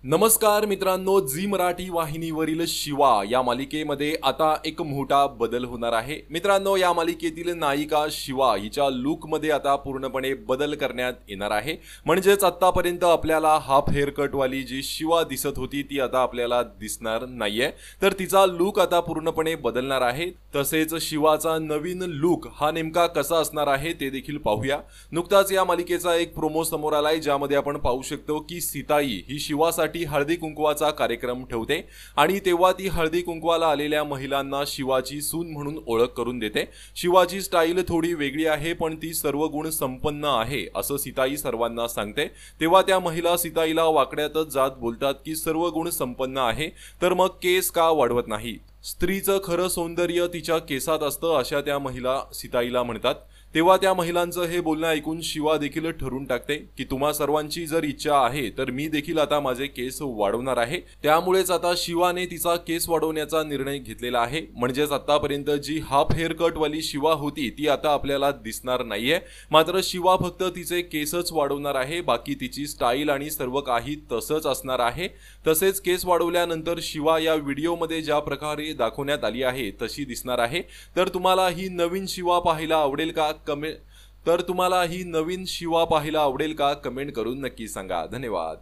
नमस्कार मित्रांनो, झी मराठी वाहिनीवरील शिवा या मालिकेमध्ये आता एक मोठा बदल होणार आहे। मित्रांनो, या मालिकेतील नायिका शिवा हिच्या लुकमध्ये आता पूर्णपणे बदल करण्यात येणार आहे। म्हणजेच आतापर्यंत आपल्याला हाफ हेअर कट वाली जी शिवा दिसत होती ती आता आपल्याला दिसणार नाहीये, तर तिचा लुक आता पूर्णपणे बदलणार आहे। तसेच शिवाचा नवीन लुक हा नेमका कसा असणार आहे ते देखील पाहूया। नुकताच या मालिकेचा एक प्रोमो समोर आलाय, ज्यामध्ये आपण पाहू शकतो की सीताई ही शिवासाठी हळदी कुंकवाचा कार्यक्रम ठेवते आणि तेव्हा ती हळदी कुंकवाला आलेल्या महिलांना शिवाची सून म्हणून ओळख करून देते। शिवाची स्टाईल थोडी वेगळी आहे, पण ती सर्व गुण संपन्न आहे असं सीताई सर्वांना सांगते। तेव्हा त्या महिला सीताईला वाकड्यातच जात बोलतात की सर्व गुण संपन्न आहे, तर मग केस का वाढवत नाही? स्त्रीचं खरं सौंदर्य तिच्या केसात असतं अशा त्या महिला सीताईला म्हणतात। तेव्हा त्या महिलांचं हे बोलणं ऐकून शिवा देखील ठरवून टाकते की तुम्हा सर्वांची जर इच्छा आहे तर मी देखील आता माझे केस वाढवणार आहे। त्यामुळेच आता शिवाने तिचा केस वाढवण्याचा निर्णय घेतलेला आहे। म्हणजेच आतापर्यंत जी हाफ हेअर कट वाली शिवा होती ती आता आपल्याला दिसणार नाहीये, मात्र शिवा फक्त तिचे केसच वाढवणार आहे, बाकी तिची स्टाईल आणि सर्व काही तसंच असणार आहे। तसेच केस वाढवल्यानंतर शिवा या व्हिडिओमध्ये ज्या प्रकारे दाखवण्यात आली आहे तशी दिसणार आहे। तर तुम्हाला ही नवीन शिवा पाहायला आवडेल का? कमेंट करून नक्की सांगा। धन्यवाद।